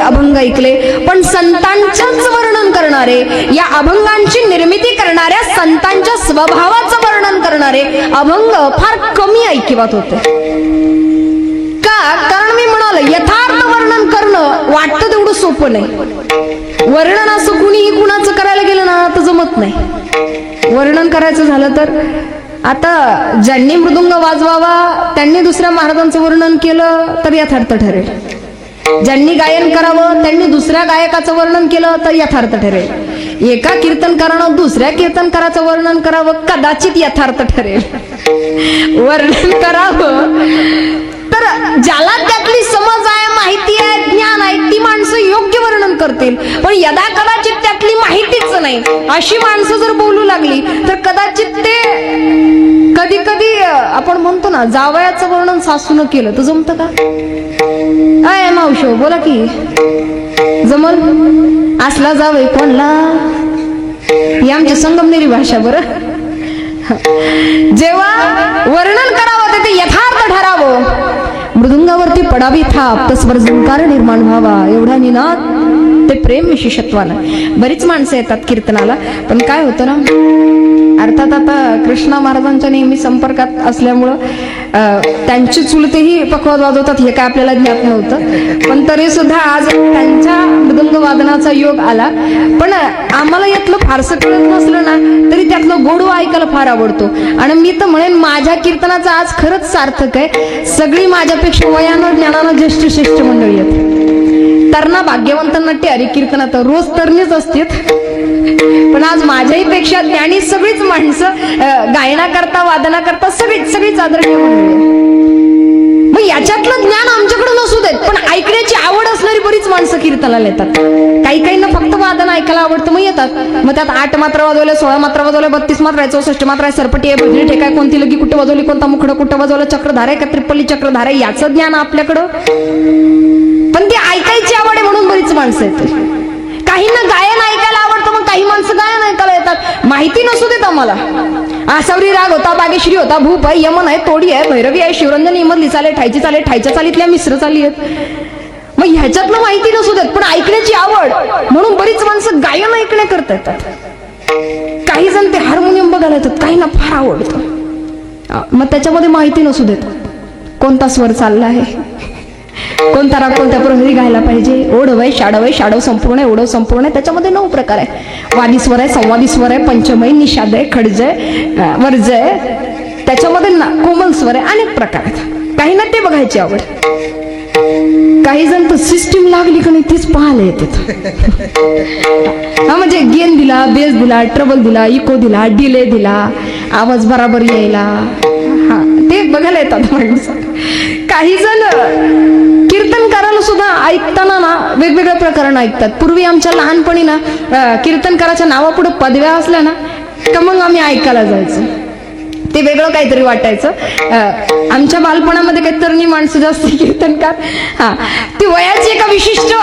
अभंग ऐकले, पण संतांचंच वर्णन करणारे, या अभंगांची निर्मिती करणाऱ्या संतांच्या स्वभावाचं वर्णन करणारे अभंग फार कमी ऐकिवात होते. का? कारण मी म्हणाल, यथार्थ वर्णन करणं वाटतं तेवढं सोपं नाही. वर्णन असं कुणीही कुणाचं करायला गेलं ना तर जमत नाही. वर्णन करायचं झालं तर आता ज्यांनी मृदुंग वाजवावा त्यांनी दुसऱ्या महाराजांचं वर्णन केलं तर यथार्थ ठरेल. ज्यांनी गायन करावं त्यांनी दुसऱ्या गायकाचं वर्णन केलं तर यथार्थ ठरेल. एका कीर्तनकारानं दुसऱ्या कीर्तनकाराचं वर्णन करावं कदाचित यथार्थ ठरेल. वर्णन करावं तर ज्याला त्यातली समज आहे, माहिती आहे, ज्ञान आहे, ती माणसं योग्य वर्णन करतील. पण यदा कदाचित त्यातली माहितीच नाही अशी माणसं जर बोलू लागली तर कदाचित ते कधी कधी आपण म्हणतो ना, जावयाचं वर्णन सासून केलं तर जमतं का? काय मावशो बोला की, जमल? असला जावय कोणला? ही आमची संगमनेरी भाषा. बरं, जेव्हा वर्णन करावं ते यथार्थ ठरावं, मृदुंगावरती पडावी थाप, तसवर झंकार निर्माण व्हावा, एवढा निनाद ते प्रेम विशेषत्वानं. बरीच माणसं येतात कीर्तनाला, पण काय होतं ना, अर्थात आता कृष्णा महाराजांच्या नेहमी संपर्कात असल्यामुळं त्यांची चुलतेही पखवाज वाजवतात हे काय आपल्याला ज्ञात नव्हतं. पण तरी सुद्धा आज त्यांच्या मृदुंग वादनाचा योग आला. पण आम्हाला यातलं फारसं कळत नसलं ना तरी त्यातलं गोडवा ऐकायला फार आवडतो. आणि मी तर म्हणेन माझ्या कीर्तनाचं आज खरंच सार्थक आहे. सगळी माझ्यापेक्षा वयानं ज्ञानानं ज्येष्ठ श्रेष्ठ मंडळी आहेत. तरणा भाग्यवंतांना टेहरी कीर्तनात रोज तरणीच असते, पण आज माझ्याही पेक्षा ज्ञानी सगळीच माणसं गायना करता वादना करता सगळीच आदरणीय मंडळी. मग याच्यातलं ज्ञान आमच्याकडे नसू देत, पण ऐकण्याची आवड असणारी बरीच माणसं कीर्तनाला येतात. काहींना फक्त वादन ऐकायला आवडतं, मग येतात. मग त्यात 8 मात्रा वाजवल्या, 16 मात्रा वाजवल्या, 32 मात्रा आहे, 64 मात्रा आहे, सरपटी आहे, भजनी ठेकाय, कोणती लगी कुठे वाजवली, कोणता मुखडं कुठं वाजवलं, चक्रधार आहे का त्रिपल्ली चक्रधार आहे, याचं ज्ञान आपल्याकडं. पण ती ऐकायची आवड आहे म्हणून बरीच माणसं येतात. काहींना गायन ऐकायला आवडतं, मग काही माणसं गायन ऐकायला येतात. माहिती नसू देत आम्हाला. आसावरी राग होता, बागेश्री होता, भूप आहे, यमन आहे, तोडी आहे, भैरवी आहे, शिवरंजन इमदली चाले, ठायची चाले, ठायच्या चालीतल्या मिश्र चाली आहेत. मग ह्याच्यातलं माहिती नसू देत, पण ऐकण्याची आवड म्हणून बरीच माणसं गायन ऐकण्या करता येतात. काही जण ते हार्मोनियम बघायला येतात, काहींना फार आवडतं. मग त्याच्यामध्ये माहिती नसू देत, कोणता स्वर चालला आहे, कोणता राग कोणत्या प्रहरी गायला पाहिजे, ओढव आहे, शाडव आहे, शाडव संपूर्ण आहे, ओढव संपूर्ण आहे, त्याच्यामध्ये 9 प्रकार आहे. वादी स्वर आहे, संवादी स्वर आहे, पंचमय, निषाद आहे, खडज आहे, वर्ज आहे, त्याच्यामध्ये कोमल स्वर आहे, अनेक प्रकार आहेत. काहींना ते बघायची आवड. काही जण तर सिस्टीम लागली का नाही तीच पाहायला येतात. हा, म्हणजे गेन दिला, बेस दिला, ट्रबल दिला, इको दिला, डिले दिला, आवाज बराबर यायला, हा ते बघायला येतात माणसं. काही जण कीर्तनकाराला सुद्धा ऐकताना ना वेगवेगळ्या प्रकरण ऐकतात. पूर्वी आमच्या लहानपणी ना कीर्तनकाराच्या नावापुढे पदव्या असल्या ना का मग आम्ही ऐकायला जायचो. ते वेगळं काहीतरी वाटायचं. आमच्या बालपणामध्ये काही तरणी माणसं जास्त कीर्तनकार, हा ती वयाची एका विशिष्ट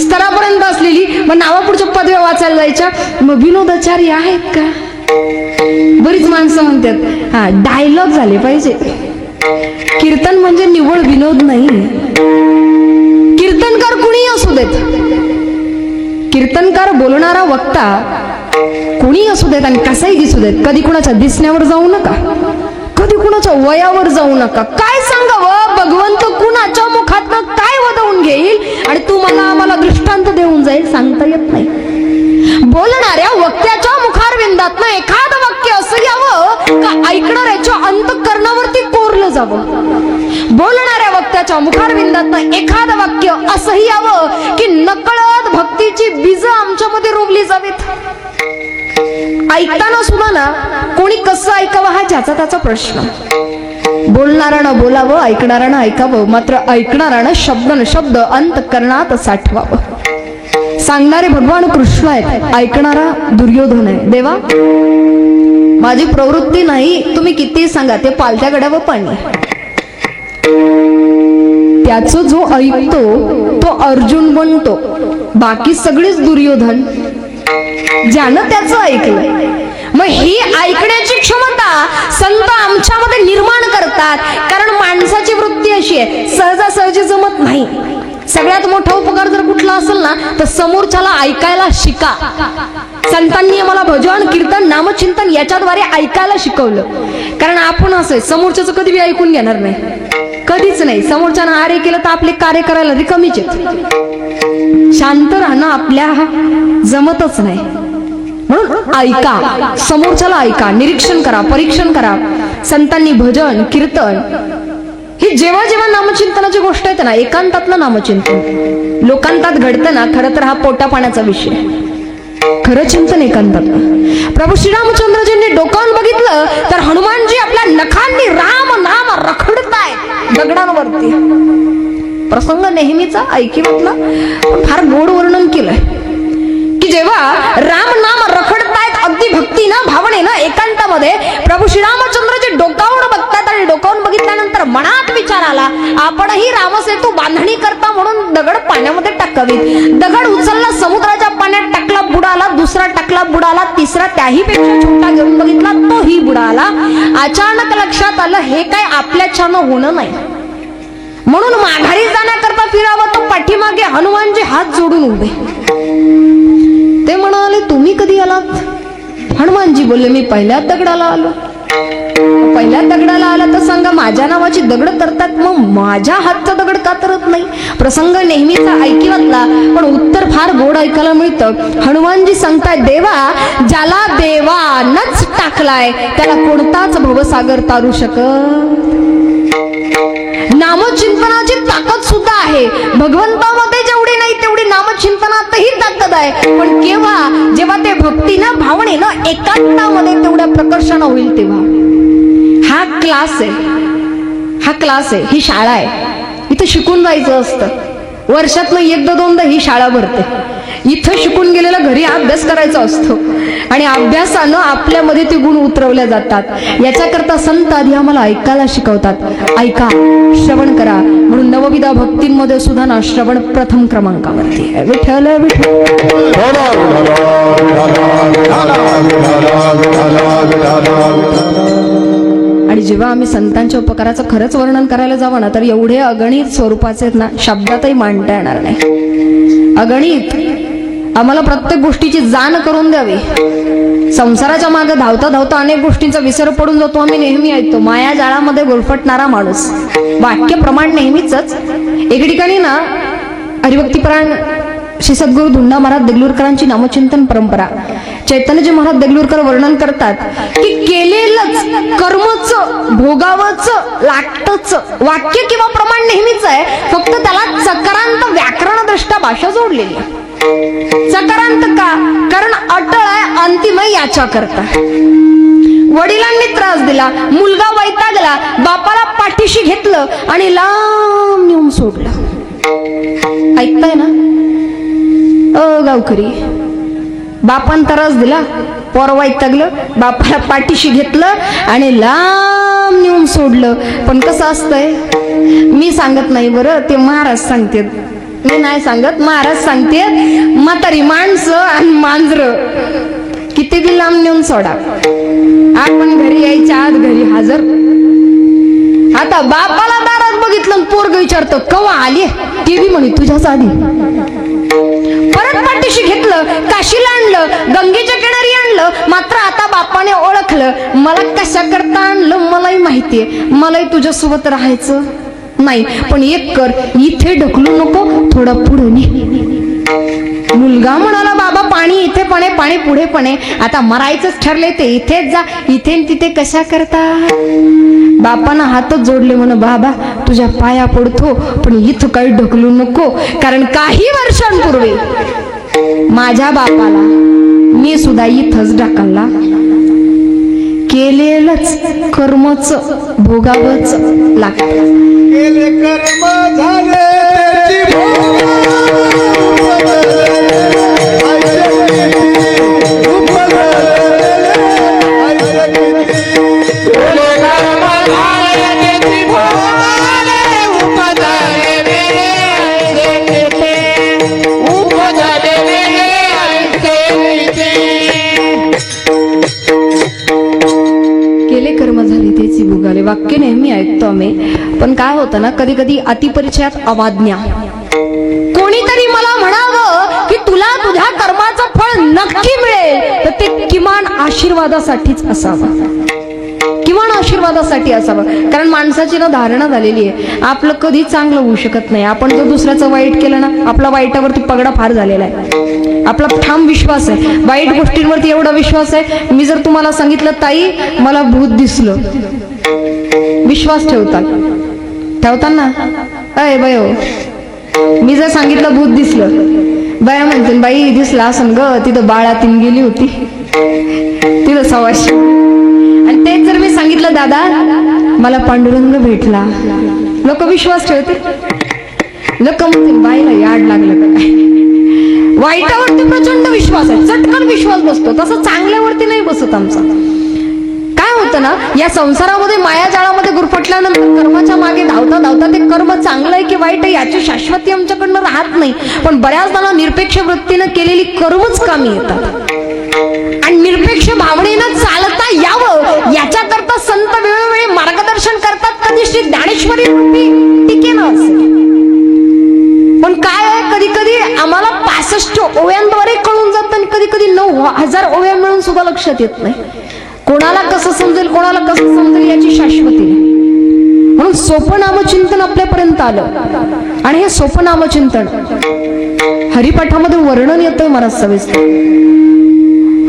स्तरापर्यंत असलेली, मग नावापुढच्या पदव्या वाचायला जायच्या. मग विनोदाचार्य आहेत का? बरीच माणसं म्हणतात हा डायलॉग झाले पाहिजे. कीर्तन म्हणजे निव्वळ विनोद नाही. कीर्तनकार कुणी असू देत, कीर्तनकार बोलणारा वक्ता कुणी असू देत आणि कसाही दिसू देत, कधी कुणाच्या दिसण्यावर जाऊ नका, कधी कुणाच्या वयावर जाऊ नका. काय सांगावं, भगवंत कुणाच्या मुखातनं काय वदवून घेईल आणि तू मला आम्हाला दृष्टांत देऊन जाईल सांगता येत नाही. बोलणाऱ्या वक्त्याच्या मुखारविंदातनं एखादं वाक्य असं यावं का ऐकणाऱ्याच्या अंतःकरणावरती कोरलं जावं. बोलणाऱ्या वक्त्याच्या मुखारविंदातनं एखादं वाक्य असंही यावं की नकळत भक्तीची बीज आमच्यामध्ये रोवली जावीत. ऐकताना सुद्धा ना कोणी कसं ऐकावं हा ज्याचा त्याचा प्रश्न. बोलणारानं बोलावं, ऐकणारानं ऐकावं, मात्र ऐकणारानं शब्द न शब्द अंतःकरणात साठवावं. सांगणारे भगवान कृष्ण आहेत, ऐकणारा दुर्योधन आहे. देवा माझी प्रवृत्ती नाही, तुम्ही किती सांगा, ते पालत्या गड्यावर पाणी. त्याचं जो ऐकतो तो अर्जुन बनतो, बाकी सगळीच दुर्योधन ज्यानं त्याचं ऐकलं. मग ही ऐकण्याची क्षमता संत आमच्यामध्ये निर्माण करतात. कारण माणसाची वृत्ती अशी आहे, सहजासहजी जमत नाही. सगळ्यात मोठा उपकार जर कुठला असेल ना तर समोरच्याला ऐकायला शिका. संतांनी आम्हाला भजन कीर्तन नामचिंतन याच्याद्वारे ऐकायला शिकवलं. कारण आपण असं समोरच्याचं कधी बी ऐकून घेणार नाही, कधीच नाही. समोरच्यानं आरे केलं तर आपले कार्य करायला रिकामीच आहेत. शांत राहणं आपल्या जमतच नाही. म्हणून ऐका, समोरच्याला ऐका, निरीक्षण करा, परीक्षण करा. संतांनी भजन कीर्तन ही जेव्हा जेव्हा नामचिंतनाची गोष्ट येते ना, एकांतातलं नामचिंतन लोकांतात घडतं ना, खरं तर हा पोटा पाण्याचा विषय. खरं चिंतन एकांतात. प्रभू श्रीरामचंद्रजींनी डोकावून बघितलं तर हनुमानजी आपल्या नखांनी राम नाम रखडताय दगडांवरती. प्रसंग नेहमीचा ऐकिवातला पण फार गोड वर्णन केलंय की जेव्हा राम नाम रखडतायत अगदी भक्तीनं भावनेनं एकांतामध्ये प्रभू श्रीरामचंद्रजी डोकावून बघतात आणि डोकावून बघितल्यानंतर मनात विचार आला आपणही रामसेतू बांधणी करता म्हणून दगड पाण्यामध्ये टाकावीत. दगड उचलला, समुद्राच्या पाण्यात टाकला, बुडाला. दुसरा टाकला, बुडाला. तिसरा त्याही पेक्षा छोटा घेऊन बघितला, तोही बुडाला. अचानक लक्षात आलं हे काय आपल्याच्यानं होणं नाही. म्हणून माघारी जाण्याकरता फिरावं तो पाठीमागे हनुमानजी हात जोडून उभे. ते म्हणाले तुम्ही कधी आलात? हनुमानजी बोलले मी पहिल्याच दगडाला आलो. पहिल्या दगडाला आला तर सांगा माझ्या नावाची दगड तरतात, मग माझ्या हातचा दगड का तरत नाही? प्रसंग नेहमीचा ऐकिवातला पण उत्तर फार गोड ऐकायला मिळतं. हनुमानजी सांगताय देवा ज्याला देवानच टाकलाय त्याला कोणताच भवसागर तारू शकत. नामचिंतनाची ताकद सुद्धा आहे. भगवंतामध्ये जेवढी नाही तेवढी नामचिंतनातही ताकद आहे. पण केव्हा? जेव्हा ते भक्तीनं भावनेनं एकांतामध्ये तेवढ्या प्रकर्षानं होईल तेव्हा. हा क्लास आहे, हा क्लास आहे, ही शाळा आहे. इथं शिकून जायचं असतं. वर्षातनं एकदा दोनदा ही शाळा भरते. इथं शिकून गेलेला घरी अभ्यास करायचा असतो आणि अभ्यासानं आपल्यामध्ये ते गुण उतरवले जातात. याच्याकरता संत आधी आम्हाला ऐकायला शिकवतात. ऐका, श्रवण करा. म्हणून नवविधा भक्तींमध्ये सुद्धा ना श्रवण प्रथम क्रमांकावरती आहे. विठ्ठल आणि जेव्हा आम्ही संतांच्या उपकाराचं खरंच वर्णन करायला जावं ना तर एवढे अगणित स्वरूपाचे आहेत ना शब्दातही मांडता येणार नाही. अगणित आम्हाला प्रत्येक गोष्टीची जाण करून द्यावी. संसाराच्या मागे धावता धावता अनेक गोष्टींचा विसर पडून जातो. आम्ही नेहमी ऐकतो माया जाळामध्ये गुरफटणारा माणूस. वाक्य प्रमाण नेहमीच. एके ठिकाणी ना हरिभक्तीपरायण श्री सद्गुरू धुंडा महाराज देगलूरकरांची नामचिंतन परंपरा चैतन्यजी महाराज देगलूरकर वर्णन करतात की केलेलंच कर्मच भोगावच लागतच वाक्य किंवा प्रमाण नेहमीच आहे. फक्त त्याला चकारांत व्याकरण दृष्ट्या भाषा जोडलेली आहे. चकारांत का? कारण अटळ आहे अंतिम याच्या करता. वडिलांनी त्रास दिला, मुलगा वैतागला, बापाला पाठीशी घेतलं आणि लांब नेऊन सोडलं. ऐकताय ना गावकरी? बापान त्रास दिला, पोर वैतागलं, बापाला पाठीशी घेतलं आणि लांब नेऊन सोडलं. पण कसं असतंय मी सांगत नाही बरं, ते महाराज सांगते. मी नाही सांगत, महाराज सांगते. म्हातारी माणसं आणि मांजर किती बी लांब नेऊन सोडा, आपण घरी यायच्या आत घरी हजर. आता बापाला दारात बघितलं पोरग विचारतं कवा आली? ते बी म्हणे तुझ्याच आधी. परत पाठीशी घेतलं, काशीला आणलं, गंगेच्या किनारी आणलं. मात्र आता बापाने ओळखलं मला कशा करता आणलं मलाही माहितीये, मलाही तुझ्यासोबत राहायचं नाही. पण एक कर, इथे ढकलू नको, थोडा पुढे ने. मुलगा म्हणाला बाबा पाणी इथे पणे, पाणी पुढे पणे. आता मरायचंच ठरले ते इथेच जा, इथे तिथे कशा करता? बापानं हातच जोडले म्हण बाबा तुझ्या पाया पडतो, पण इथं काही ढकलू नको. कारण काही वर्षांपूर्वी माझ्या बापाला मी सुद्धा इथंच ढकलला. केलेलंच कर्मच भोगावच लागतं. केले कर्म झाले वाक्य नेहमी ऐकतो आम्ही. पण काय होतं ना कधी कधी अतिपरिचयात अवाज्ञा कोणीतरी मला म्हणावं की तुला तुझ्या कर्माचं फळ नक्की मिळेल, तर ते किमान आशीर्वादासाठीच असावं, किमान आशीर्वादासाठी असावं. कारण माणसाची ना धारणा झालेली आहे आपलं कधी चांगलं होऊ शकत नाही. आपण जर दुसऱ्याचं वाईट केलं ना, आपला वाईटावरती पगडा फार झालेला आहे. आपला ठाम विश्वास आहे, वाईट गोष्टींवरती एवढा विश्वास आहे. मी जर तुम्हाला सांगितलं ताई मला भूत दिसलं, विश्वास ठेवतात ना, अय बाय हो, मी जर सांगितलं भूत दिसलं, बाया म्हणते बाई दिसला असं ग, तिथं बाळातीन गेली होती, तिथं सवाशी. आणि तेच जर मी सांगितलं दादा मला पांडुरंग भेटला, लोक विश्वास ठेवते. लोक म्हणतील बाईला याड लागलं का काय. वाईटावरती प्रचंड विश्वास आहे, चटकन विश्वास बसतो, तसं चांगल्यावरती नाही बसत आमचा. काय होतं ना, या संसारामध्ये मायाजाळामध्ये गुरफटल्यानंतर कर्माच्या मागे धावता धावता ते कर्म चांगलं आहे की वाईट आहे याची शाश्वती आमच्याकडनं राहत नाही. पण बऱ्याचदा निरपेक्ष वृत्तीनं केलेली कर्मच कामी येतात. आणि निरपेक्ष भावनेनं चालता यावं याच्याकरता संत वेळोवेळी मार्गदर्शन करतात. कधी श्री ज्ञानेश्वरी टीकेनं असेल, पण काय आहे कधी कधी आम्हाला 65 ओव्यांद्वारे कळून जातं आणि कधी कधी 9000 ओव्या मिळून सुद्धा लक्षात येत नाही. कोणाला कसं समजेल, कोणाला कसं समजेल याची शाश्वती नाही. म्हणून सोपं नामचिंतन आपल्यापर्यंत आलं आणि हे सोपं नामचिंतन हरिपाठामध्ये वर्णन येतंय महाराज सविस्तर.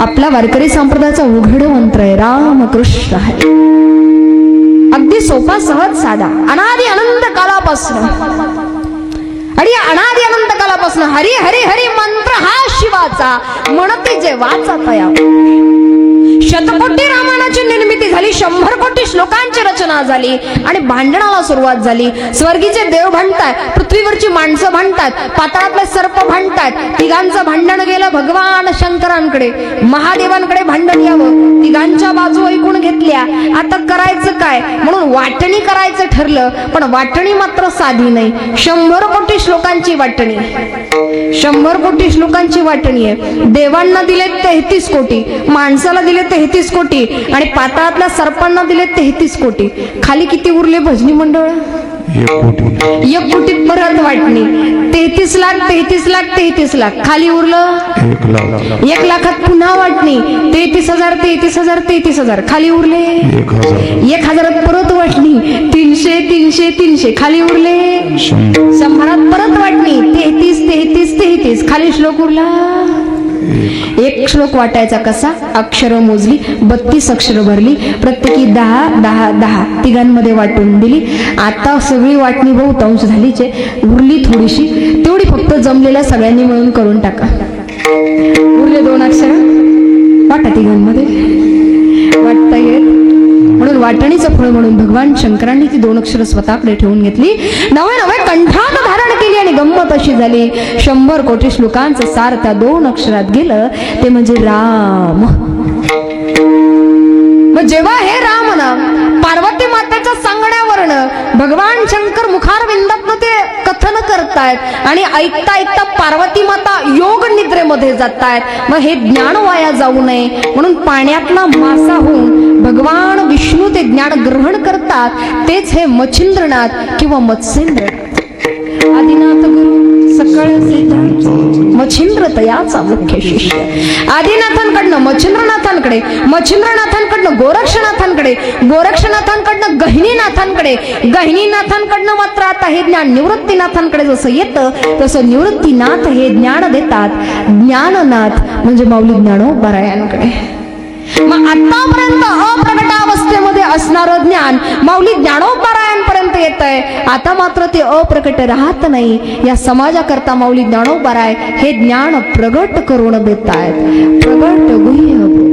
आपला वारकरी संप्रदायाचा उघड मंत्र आहे राम कृष्ण हरी. अगदी सोपा सहज साधा अनादि अनंत कालापासून आणि अनादि अनंत कालापासून हरी हरी हरी मंत्र हा शिवाचा म्हणते जे वाचता यावं. शतकोटी रामायणाची निर्मिती झाली, 100 कोटी श्लोकांची रचना झाली आणि भांडणाला सुरुवात झाली. स्वर्गीचे देव भांडतायत, पृथ्वीवरची माणसं भांडतायत, पाताळातले सर्प भांडतायत. तिघांचं भांडण गेलं भगवान शंकरांकडे, महादेवांकडे भांडण यावं. तिघांच्या बाजू ऐकून घेतल्या. आता करायचं काय म्हणून वाटणी करायचं ठरलं. पण वाटणी मात्र साधी नाही, 100 कोटी श्लोकांची वाटणी. 100 कोटी श्लोकांची वाटणी आहे. देवांना दिले 33 कोटी, माणसाला दिले 33 कोटी आणि पाताळातल्या सर्पांना दिले 33 कोटी. खाली किती उरले भजनी मंडळ? 1 कोटीत परत वाटणी. 33 लाख 33 लाख 33 लाख. खाली उरलं 1 लाखात पुन्हा वाटणी. 33,000 33,000 33,000. खाली उरले 1,000 परत वाटणी. 300 300 300. खाली उरले 100 परत वाटणी. 33 33 33. खाली श्लोक उरला 1 श्लोक वाटायचा कसा? अक्षर मोजली, 32 अक्षर भरली, प्रत्येकी 10 10 10 तिघांमध्ये वाटून दिली. आता सगळी वाटणी बहुतांश झालीच आहे, उरली थोडीशी, तेवढी फक्त जमलेल्या सगळ्यांनी मिळून करून टाका. उरले 2 अक्षर वाटा तिघांमध्ये, वाटता येत. म्हणून वाटणीचं फळ म्हणून भगवान शंकरांनी ती 2 अक्षर स्वतःकडे ठेवून घेतली, नवे नवे कंठात धारण केली आणि गंमत अशी झाली. 100 कोटी श्लोकांचं सार त्या 2 अक्षरात गेलं, ते म्हणजे राम. मग जेव्हा हे राम नाम पार्वती मातेच्या सांगण्यावरनं भगवान शंकर मुखारविंदातनं ते कथन करतायत आणि ऐकता ऐकता पार्वती माता योग निद्रेमध्ये जातायत. मग हे ज्ञान वाया जाऊ नये म्हणून पाण्यातला मासा होऊन भगवान विष्णू ते ज्ञान ग्रहण करतात. तेच हे मच्छिंद्रनाथ किंवा मत्स्येंद्रनाथ. आदिनाथ गुरु सकळ सिद्धांत मच्छिंद्र तयाचा मुख्य शिष्य. आदिनाथांकडनं मच्छिंद्रनाथांकडे, मच्छिंद्रनाथांकडनं गोरक्षनाथांकडे, गोरक्षनाथांकडनं गहिनीनाथांकडे, गहिनीनाथांकडनं मात्र आता हे ज्ञान निवृत्तीनाथांकडे जसं येतं तसं निवृत्तीनाथ हे ज्ञान देतात. ज्ञाननाथ म्हणजे माऊली ज्ञानोबारायांकडे. मग आतापर्यंत अप्रकटावस्थेमध्ये असणारं ज्ञान माऊली ज्ञानोबारायांपर्यंत येतंय. आता मात्र ते अप्रकट राहत नाही. या समाजाकरता माऊली ज्ञानोबाराय हे ज्ञान प्रगट करून देत आहेत. प्रगट गुह्य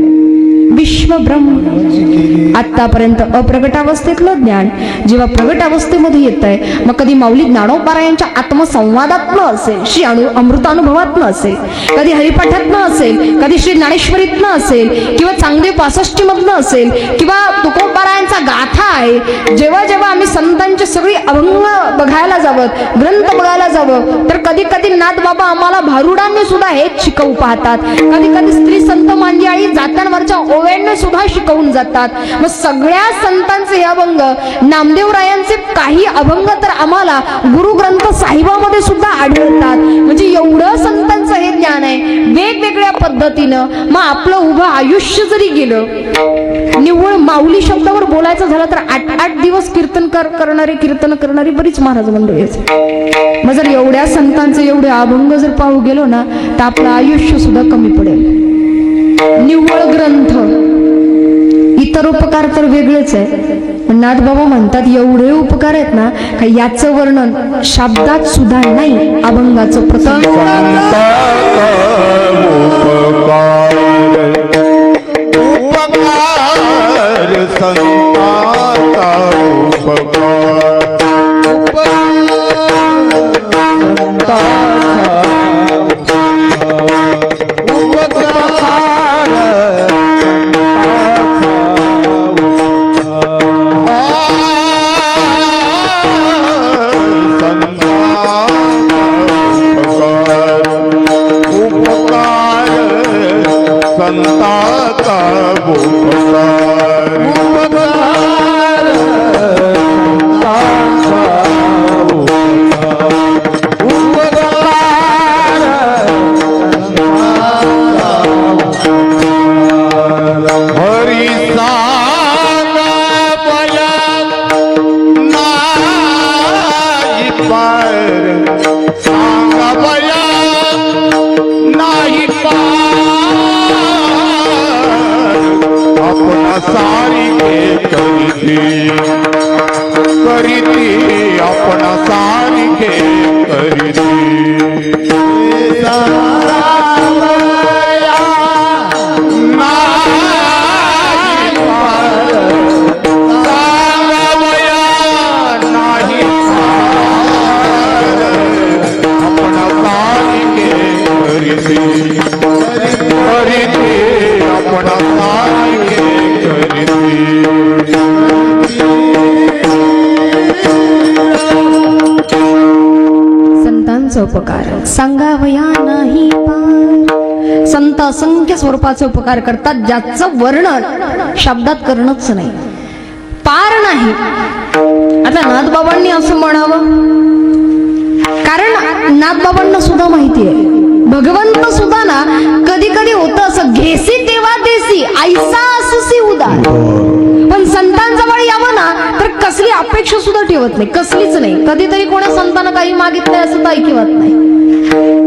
विश्व ब्रह्म. आतापर्यंत अप्रगटावस्थेतलं ज्ञान जेव्हा प्रगट अवस्थेमध्ये येत आहे, मग कधी माऊली ज्ञानोबारायांच्या आत्मसंवादातनं असेल, श्री अमृतानुभवातनं असेल, कधी हरिपाठातनं असेल, कधी श्री ज्ञानेश्वरीतनं असेल, किंवा चांगदेव 65 मधनं असेल, किंवा तुकोबारायांचा गाथा आहे. जेव्हा जेव्हा आम्ही संतांची सगळी अभंग बघायला जावं, ग्रंथ बघायला जावं, तर कधी कधी नाथ बाबा आम्हाला भारुडांनी सुद्धा हेच शिकवू पाहतात. कधी कधी स्त्री संत मांदियाळी जात्यांवरच्या ओव्याने सुद्धा शिकवून जातात. मग सगळ्या संतांचे हे अभंग, नामदेवरायांचे काही अभंग तर आम्हाला गुरु ग्रंथ साहिबामध्ये सुद्धा आढळतात. म्हणजे एवढं संतांचं हे ज्ञान आहे वेगवेगळ्या पद्धतीनं. मग आपलं उभं आयुष्य जरी गेलं, निव्वळ माऊली शब्दावर बोलायचं झालं तर 8 दिवस कीर्तन करणारी बरीच महाराज मंडळी आहेत. मग जर एवढ्या संतांचे एवढे अभंग जर पाहू गेलो ना तर आपलं आयुष्य सुद्धा कमी पडेल. निव्वळ ग्रंथ, इतर उपकार तर वेगळेच आहे. नाथबाबा म्हणतात एवढे उपकार आहेत ना का याचं वर्णन शब्दात सुद्धा नाही. अभंगाचं प्रसंग उपकार सांगावया नाही पार. संत असंख्य स्वरूपाचे उपकार करतात ज्याचं वर्णन शब्दात करणंच नाही, पार नाही. आता नाथबाबांनी असं म्हणावं कारण नाथबाबांना सुद्धा माहिती आहे भगवंत सुद्धा ना कधी कधी होतं असं घेसी तेव्हा देसी ऐसा अससी उदार. पण संतांजवळ यावं ना तर कसली अपेक्षा सुद्धा ठेवत नाही, कसलीच नाही. कधीतरी कोणा संतांना काही मागितलंय असं तर ऐकिवत नाही.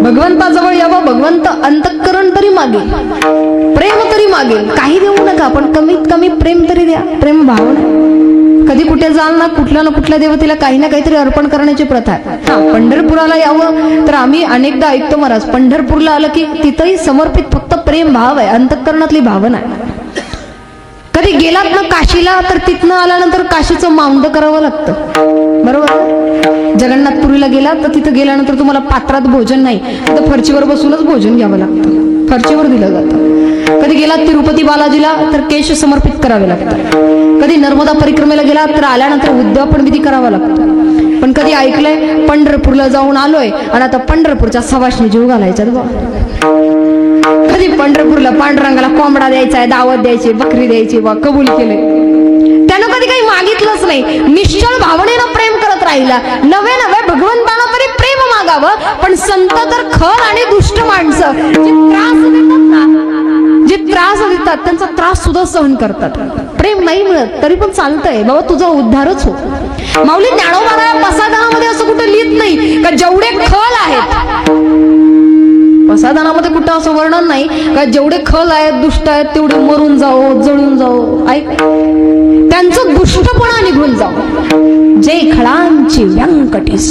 भगवंताजवळ यावं, भगवंत अंतःकरण तरी मागेल, प्रेम तरी मागेल. काही देऊ नका पण कमीत कमी प्रेम तरी द्या, प्रेम भावना. कधी कुठे जाल ना कुठल्या देवतेला काही ना काहीतरी अर्पण करण्याची प्रथा आहे. हा, पंढरपुराला यावं तर आम्ही अनेकदा ऐकतो महाराज पंढरपूरला आलं की तिथंही समर्पित फक्त प्रेम भाव आहे, अंतःकरणातली भावना आहे. कधी गेलात ना काशीला तर तिथनं आल्यानंतर काशीचं माउंड करावं लागतं, बरोबर. जगन्नाथपुरीला गेला तर तिथं गेल्यानंतर तुम्हाला पात्रात भोजन नाही, तर फरशीवर बसूनच भोजन घ्यावं लागतं, फरशीवर दिलं जातं. कधी गेलात तिरुपती बालाजीला तर केश समर्पित करावे लागतात. कधी नर्मदा परिक्रमेला गेला तर आल्यानंतर उद्यापन विधी करावा लागतो. पण कधी ऐकलंय पंढरपूरला जाऊन आलोय आणि आता पंढरपूरच्या सवाशणी जीव घालायच्यात बा. कधी पंढरपूरला पांडुरंगाला कोंबडा द्यायचा आहे, दावत द्यायची, बकरी द्यायची बा, कबूल केले. त्यानं कधी काही मागितलंच नाही, निश्चळ भावनेनं प्रेम करत राहिला. नवे भगवंताला तरी प्रेम मागावं. पण संत तर खर आणि दुष्ट माणसं जे त्रास देतात ना, जे त्रास देतात त्यांचा त्रास सुद्धा सहन करतात. प्रेम नाही मिळत तरी पण चालतंय बाबा, तुझा उद्धारच हो. माऊली ज्ञानोबा प्रसादानामध्ये असं कुठं लिहित नाही का जेवढे खल आहेत, प्रसादानामध्ये कुठं असं वर्णन नाही का जेवढे खल आहेत, दुष्ट आहेत तेवढे मरून जाओ, जळून जाओ. ऐक, त्यांचं दुष्टपणा निघून जाओ. जे खळांची व्यंकटेश.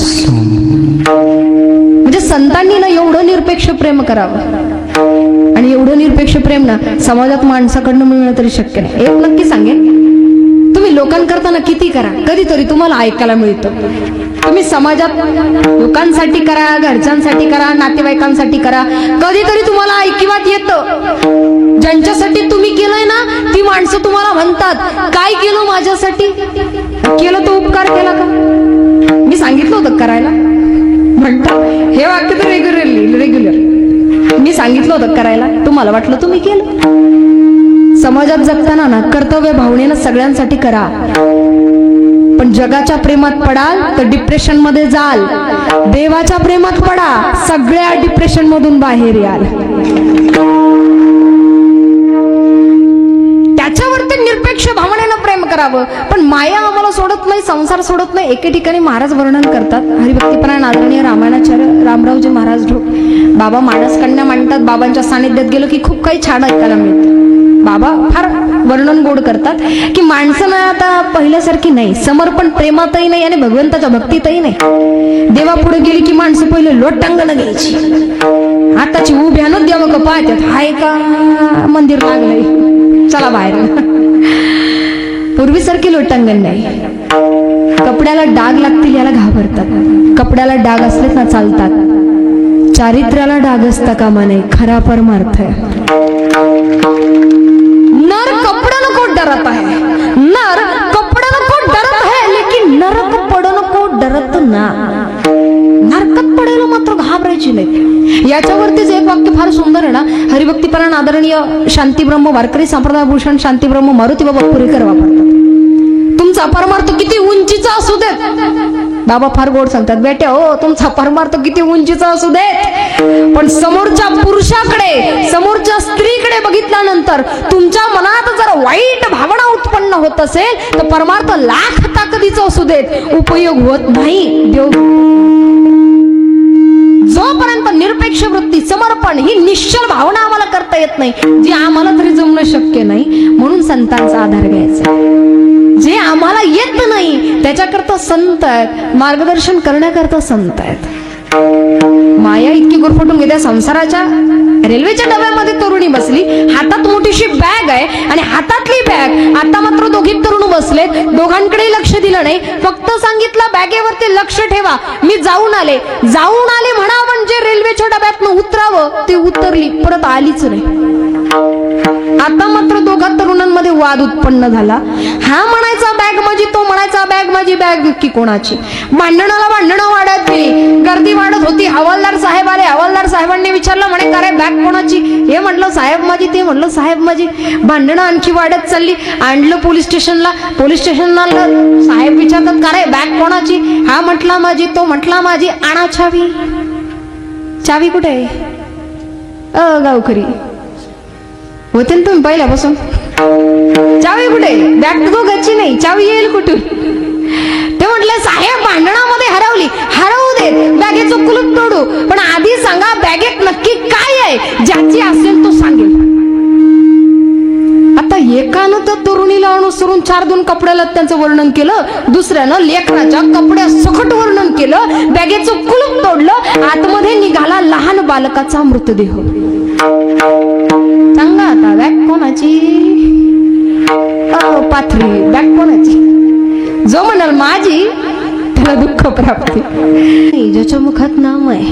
म्हणजे संतांनी ना एवढं निरपेक्ष प्रेम करावं आणि एवढं निरपेक्ष प्रेम ना समाजात माणसाकडनं मिळणं तरी शक्य नाही. एक नक्की सांगेन, तुम्ही लोकांकरताना किती करा कधीतरी तुम्हाला ऐकायला मिळतं. तुम्ही समाजात लोकांसाठी करा, घरच्यांसाठी करा, नातेवाईकांसाठी करा, कधीतरी तुम्हाला ऐकिवात येतं. ज्यांच्यासाठी तुम्ही केलंय ना ती माणसं तुम्हाला म्हणतात काय केलं माझ्यासाठी, केलं तो उपकार केला का, मी सांगितलं होतं करायला. म्हणतात हे वाक्य तर रेग्युलर मी सांगितलं होतं करायला, तुम्हाला वाटलं तुम्ही केलं. समाजात जगताना ना कर्तव्य भावनेनं सगळ्यांसाठी करा, पण जगाच्या प्रेमात पडाल तर डिप्रेशन मध्ये जाल, देवाच्या प्रेमात पडा सगळ्या डिप्रेशन मधून बाहेर याल. त्याच्यावरती निरपेक्ष भावनेनं प्रेम करावं. पण माया आम्हाला सोडत नाही, संसार सोडत नाही. एके ठिकाणी महाराज वर्णन करतात, हरिभक्तीपरायण आदरणीय रामायणाचार्य रामरावजी महाराज ढोक बाबा मानस कन्या मांडतात. बाबांच्या सानिध्यात गेलो की खूप काही छान ऐकायला मिळतं. बाबा फार वर्णन गोड करतात की माणसं ना आता पहिल्यासारखी नाही, समर्पण प्रेमातही नाही आणि भगवंताच्या भक्तीतही नाही. देवापुढे गेली की माणसं पहिले लोटांगण घ्यायची, आताची उभ्यानं देव पाहतात, हाय का मंदिर लागलंय चला बाहेर. पूर्वीसारखी लोटांगण नाही. कपड्याला डाग लागतील याला घाबरतात. कपड्याला डाग असलेच ना चालतात, चारित्र्याला डाग असता कामा नये, खरा परमार्थ आहे. नर कपड़न को डरत है, नर कपड़न को डरत है, लेकिन नरक पडन को डरत ना. नरकात पडायला मात्र घाबरायची नाही. याच्यावरतीच एक वाक्य फार सुंदर आहे ना, हरिभक्तीपरायण आदरणीय शांतीब्रह्म वारकरी संप्रदाय भूषण शांतीब्रह्म मारुती बाबा पुरेकर वापरतात. तुमचा परमार्थ किती उंचीचा असू देत, बाबा फार गोड सांगतात, बेट्या हो तुमचा परमार्थ किती उंचीचा असू देत, पण समोरच्या पुरुषाकडे समोरच्या स्त्रीकडे बघितल्यानंतर तुमच्या मनात जर वाईट भावना उत्पन्न होत असेल तर परमार्थ लाख ताकदीचा असू देत, उपयोग होत नाही. देव जोपर्यंत निरपेक्ष वृत्ती समर्पण ही निश्चल भावना आम्हाला करता येत नाही, जी आम्हाला तरी जमणं शक्य नाही, म्हणून संतांचा आधार घ्यायचा. जे आम्हाला येत नाही त्याच्याकरता संत आहेत, मार्गदर्शन करण्याकरता संत आहेत. माया इतकी गुरफटून घेते संसाराच्या. रेल्वेच्या डब्यामध्ये तरुणी बसली, हातात मोठीशी बॅग आहे आणि हातातली बॅग, आता मात्र दोघी तरुण बसलेत, दोघांकडे लक्ष दिलं नाही, फक्त सांगितलं बॅगेवरती लक्ष ठेवा, मी जाऊन आले म्हणा, म्हणजे रेल्वेच्या डब्यातनं उतरावं ते उतरली, परत आलीच नाही. आता मात्र दोघा तरुणांमध्ये वाद उत्पन्न झाला. हा म्हणायचा बॅग माझी, तो म्हणायचा बॅग माझी, बॅग नक्की कोणाची. भांडणाला भांडणं वाढत गेली, गर्दी वाढत होती. हवालदार साहेब आले, हवालदार साहेबांनी विचारलं, म्हणे का रे बॅग कोणाची, हे म्हटलं साहेब माझी, ते म्हटलं साहेब माझी. भांडणं आणखी वाढत चालली. आणलं पोलीस स्टेशनला, पोलीस स्टेशनला आणलं. साहेब विचारतात, का रे बॅग कोणाची, हा म्हटला माझी, तो म्हटला माझी. आणा चावी. चावी कुठे आहे, गावकरी होते ना तुम्ही पहिल्यापासून, चावी कुठे, बॅग तो गच्ची नाही, चावी येईल कुठून. ते म्हटले साहेब भांडणामध्ये हरवली, हरवू देत, बॅगेचं कुलूप तोडू, पण आधी सांगा बॅगेत नक्की काय आहे, ज्याची असेल तो सांगेल. आता एकानं तर तरुणीला अनुसरून 4-2 कपड्याला त्यांचं वर्णन केलं, दुसऱ्यानं लेकराच्या कपड्या सकट वर्णन केलं, बॅगेचं कुलूप तोडलं, आतमध्ये निघाला लहान बालकाचा मृतदेह. सांगा आता बॅग कोणाची, पाथरी बॅग कोणाची. जो म्हणाल माझी त्याला दुःख प्राप्ती. ज्याच्या मुखात नाम आहे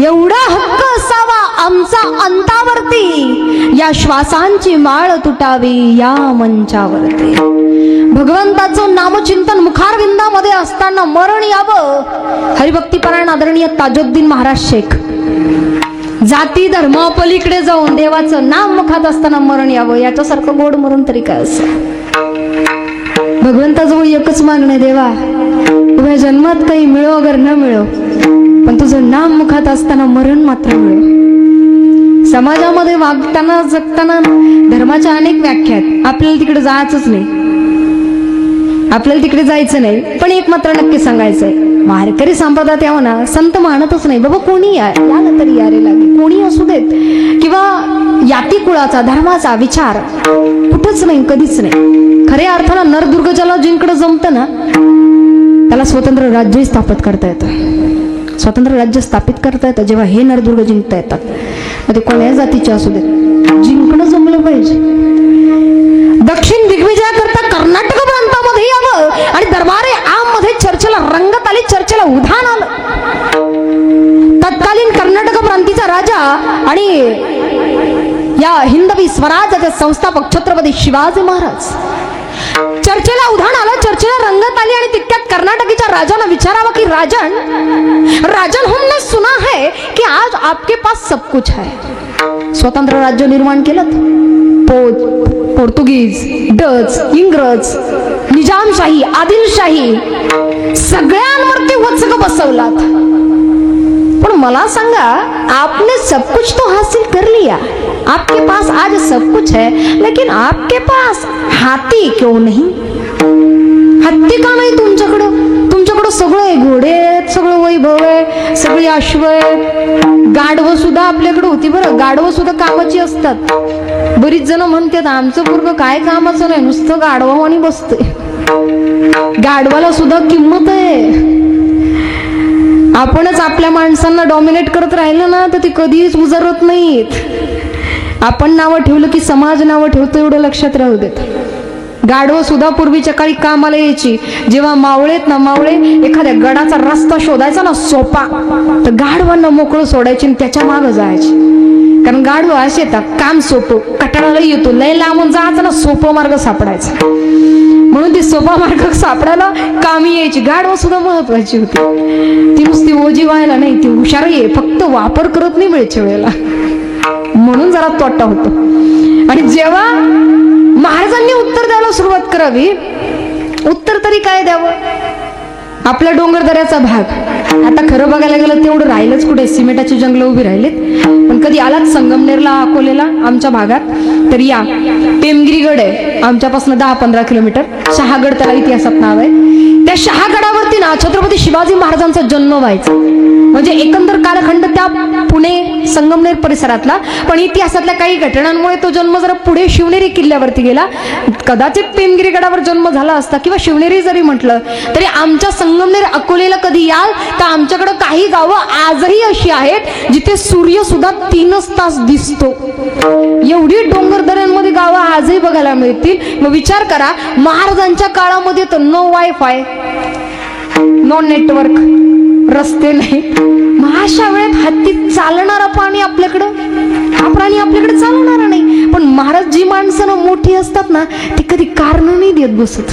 एवढा हक्क असावा आमचा अंतावरती, या श्वासांची माळ तुटावी या मंचावरती. भगवंताचं नामचिंतन मुखारविंदामध्ये असताना मरण यावं. हरिभक्तीपरायण आदरणीय ताजुद्दीन महाराज शेख, जाती धर्मा पलीकडे जाऊन देवाचं नाम मुखात असताना मरण यावं, याच्यासारखं गोड मरण तरी काय असं. भगवंताजवळ एकच मागणं, देवा उभ्या जन्मात काही मिळो अगर न मिळो, पण तुझं नाम मुखात असताना मरण मात्र मिळो. समाजामध्ये वागताना जगताना धर्माच्या अनेक व्याख्या आहेत, आपल्याला तिकडे जायचंच नाही, आपल्याला तिकडे जायचं नाही. पण एक मात्र नक्की सांगायचंय, वारकरी संप्रदायात यावं ना, संत मानतच नाही बाबा, कोणी याला तरी यारे लागे, कोणी असू देत, किंवा याती कुळाचा धर्माचा विचार कुठंच नाही, कधीच नाही. खऱ्या अर्थानं नरदुर्ग ज्याला जिंकडं जमतं ना, त्याला स्वतंत्र राज्य स्थापित करता येतं. स्वतंत्र राज्य स्थापित करता येतं जेव्हा हे नरदुर्ग जिंकता येतात. ते कोण्या जातीचे असू देत, जिंकणं जमलं पाहिजे. दक्षिण दिग्विजयाकरता कर्नाटक प्रांतामध्ये यावं आणि दरबारे आम मध्ये चर्चेला रंगत आली, चर्चेला उधाण आलं. तत्कालीन कर्नाटक प्रांतीचा राजा आणि या हिंदवी स्वराज्याचे संस्थापक छत्रपती शिवाजी महाराज चर्चेला उधाण आलं, चर्चेला रंगत आली. आणि तितक्यात कर्नाटकीच्या राजाला विचारावं की राजन हमने सुना है कि आज आपके पास सब कुछ है. स्वतंत्र राज्य निर्माण केलं, पोर्तुगीज, डच, इंग्रज, निजामशाही, आदिलशाही सगळ्यांवरती वचक बसवलात. पण मला सांगा, आपने सब कुछ तो हासिल कर लिया, आपके पास आज सब कुछ है, लेकिन आपके पास हाथी क्यों नहीं? हत्ती का नाही तुमच्याकडं? तुमच्याकडं सगळे घोडे आहेत, सगळं वैभव आहे, सगळी अश्व आहेत, गाढवं सुद्धा आपल्याकडे होती. बरं, गाढवं सुद्धा कामाची असतात. बरीच जण म्हणतात आमचं पोरगं काय कामाचं नाही, नुसतं गाढवा आणि बसते. गाढवाला सुद्धा किंमत आहे. आपणच आपल्या माणसांना डॉमिनेट करत राहिलं ना तर ती कधीच उजरत नाहीत. आपण नावं ठेवलं की समाज नावं ठेवतो, एवढं लक्षात राहू देत. गाढवं सुद्धा पूर्वीच्या काळी कामाला यायची. जेव्हा मावळेत ना, मावळे एखाद्या गडाचा रस्ता शोधायचा ना सोपा, तर गाढवांना मोकळं सोडायची आणि त्याच्या मागं जायची. कारण गाढवं असे येतात, काम सोपं, कटाळाला येतो, लय लांबून जायचं ना, सोपं मार्ग सापडायचा. म्हणून ती सोपा मार्ग सापडायला कामी यायची. गाढवं सुद्धा महत्वाची होती. ती नुसती ओजी व्हायला नाही, ती हुशार आहे, फक्त वापर करत नाही वेळच्या वेळेला, म्हणून जरा तोटा होतो. आणि जेव्हा महाराजांनी उत्तर द्यायला सुरुवात करावी, उत्तर तरी काय द्यावं? आपल्या डोंगरदऱ्याचा भाग आता खरं बघायला गेलं तेवढं राहिलंच कुठे, सिमेंटाची जंगलं उभी राहिलीत. पण कधी आलात संगमनेरला, अकोलेला, आमच्या भागात, तर या टेमगिरीगड आहे आमच्यापासून 10-15 किलोमीटर. शहागड त्याला इतिहासात नाव आहे. त्या शहागडावरती ना छत्रपती शिवाजी महाराजांचा जन्म व्हायचा. म्हणजे एकंदर कालखंड त्या पुणे संगमनेर परिसरातला, पण इतिहासातल्या काही घटनांमुळे तो जन्म जरा पुढे शिवनेरी किल्ल्यावरती गेला. कदाचित टेमगिरी गडावर जन्म झाला असता किंवा शिवनेरी जरी म्हटलं तरी आमच्या संगमनेर अकोलेला कधी याल तर आमच्याकडे काही गावं आजही अशी आहेत जिथे सूर्य सुद्धा 3 तास दिसतो. एवढी डोंगर दऱ्यांमध्ये गावं आजही बघायला मिळतील. मग विचार करा, महाराजांच्या काळामध्ये तर नो वायफाय, नो नेटवर्क, रस्ते नाही. मग अशा वेळेत हत्ती चालणारा प्राणी आपल्याकडं, हा प्राणी आपल्याकडे चालणारा नाही. पण महाराज जी माणसं मोठी असतात ना, ती कधी कारण नाही देत बसत.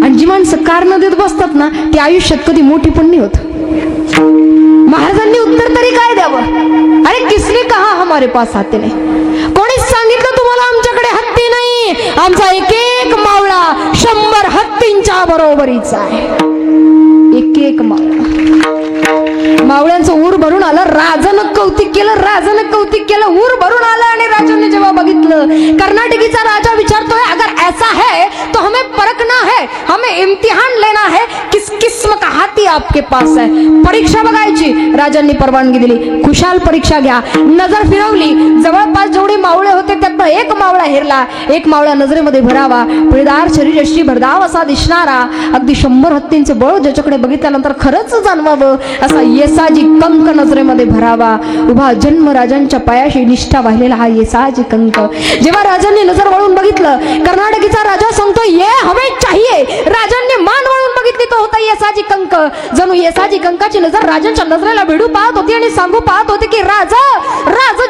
आणि जी माणसं कारण देत बसतात ना, ती आयुष्यात कधी मोठी पण नाही होत. महाराजांनी उत्तर तरी काय द्यावं? अरे किसने कहा हमारे पास हाती नाही? कोणीच सांगितलं तुम्हाला आमच्याकडे हत्ती नाही? आमचा एक एक मावळा 100 हत्तींच्या बरोबरीचा आहे. एक मावळा. मावळ्यांचं ऊर भरून आलं. राजानं कौतिक केलं, राजानं कौतिक केलं, ऊर भरून आलं. आणि राजाने जेव्हा बघितलं, कर्नाटकीचा राजा विचारतोय, अगर ऐसा है तो हमें परखना है, हमें इम्तिहान लेना है, किस किस्म का हाथी आपके पास है. परीक्षा बघायची. राजांनी परवानगी दिली. खुशाल परीक्षा घ्या. नजर फिरवली. जवळपास जेवढे मावळे होते त्यात एक मावळा हेरला. एक मावळा नजरेमध्ये भरावा, पिळदार शरीरयष्टी भरधाव असा दिसणारा, अगदी 100 हत्तींचे बळ ज्याच्याकडे बघितल्यानंतर खरंच जाणवावं असा येसाजी कंक नजरेमध्ये भरावा. उभा जन्म राजांच्या पायाशी निष्ठा वाहिलेला हा येसाजी कंक. जेव्हा राजांनी नजर वळून बघितलं, कर्नाटकीचा राजा सांगतो ये हमें चाहिए. राजांनी मान वळून बघितली तो होता येसाजी कंक. जणू येसाजी कंकाची नजर राजांच्या नजरेला भिडू पाहत होती आणि सांगू पाहत होते की राजा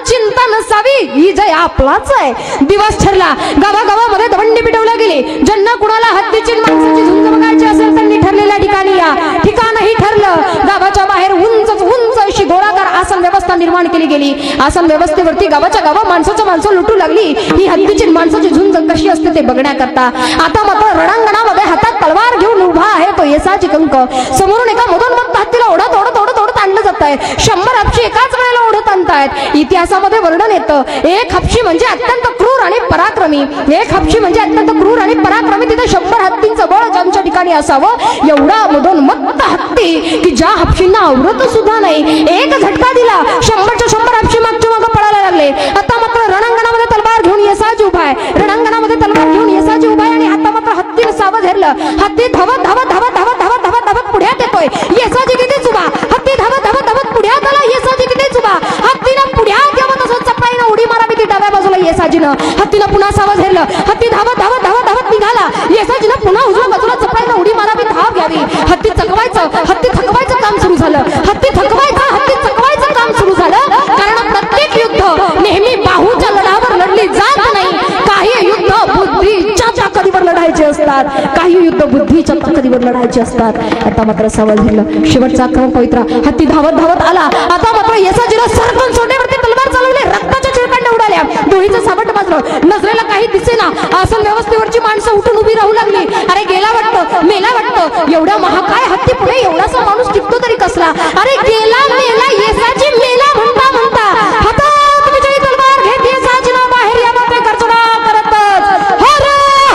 चिंता नसावी, ही जय आपलाच आहे. दिवस ठरला. गावागावामध्ये दवंडी पिटवल्या गेली. ज्यांना कुणाला हत्तीची माणसाची झुंज बघायची असेल त्यांनी ठरलेल्या ठिकाणी या. ठिकाणही ठरलं. गावाच्या बाहेर उंच अशी गोळाकार आसन व्यवस्था निर्माण केली गेली. आसन व्यवस्थेवरती गावाच्या गावा माणसं लुटू लागली. ही हत्तीची माणसाची झुंज कशी असते ते बघण्याकरता. आता मात्र रणांगणामध्ये हातात तलवार घेऊन उभा आहे तो येसाजी कंक. समोरून एका मधोन्मत्त हत्तीला ओढत आणलं जात आहे. 100 हपशी एकाच वेळेला ओढत आणतायत. इतिहासामध्ये वर्णन येतं, एक हपशी म्हणजे अत्यंत क्रूर आणि पराक्रमी. एक हपशी म्हणजे अत्यंत क्रूर आणि पराक्रमी. तिथे 100 हत्तींचं बळ ज्यांच्या ठिकाणी असावं, एवढा मधोन्मत्त हत्ती की ज्या हपशींना आवरत सुद्धा नाही. एक झटका दिला, 100च्या 100 हपशी मागच्या मागं पळायला लागले. आता मात्र रणांगणामध्ये तलवार घेऊन येसाजी उभा आहे. रणांगणामध्ये तलवार घेऊन येसाजी उभा आहे आणि आता मात्र हत्तीने सावध हेरलं. हत्ती धावत धावत धावत धावत धावत धावत धावत पुढ्यात येतोय. येसाजी तिथेच उभा. हत्ती धावत धावत धावत पुढ्यात आला. येसाजी तिथेच उभा. हत्तीनं पुढ्यात यावं तसं चपळाईनं उडी मारावी ती डाव्या बाजूला येसाजीनं. हत्तीनं पुन्हा सावध हेरलं. हत्ती धावत धावत धावत धावत निघाला. येसाजीनं पुन्हा उजव्या बाजूला चपळाईनं उडी मारावी, धाव घ्यावी. हत्ती थकवायचं काम सुरू झालं. हत्ती थकवायचं काम सुरू झालं. कारण प्रत्येक युद्ध नेहमी बाहूच्या लढावर लढली जात नाही. काही युद्ध बुद्धीच्या ताकदीवर लढायचे असतात, काही युद्ध बुद्धीच्या ताकदीवर लढायचे असतात. आता मात्र सावध झालं. शेवटचा क्रम पवित्रा. हत्ती धावत धावत आला. आता मात्र येसाजीला सरकून सोंडेवरती तलवार चालवली. रक्ताच्या चिळकांड्या उडाल्या. उडाल्या, धुळीचं साबट वाजलं, नजरेला काही दिसेना. आसन व्यवस्थेवरची माणसं उठून उभी राहू लागली. अरे गेला वाटतं, मेला वाटतं. एवढ्या महाकाय हत्ती पुढे एवढासा माणूस टिकतो तरी कसला. अरे गेला मेला येसाची मेला म्हणता म्हणता हातात विजयी तलवार घेत येसाजीला बाहेर या बापे करचडा करतच हर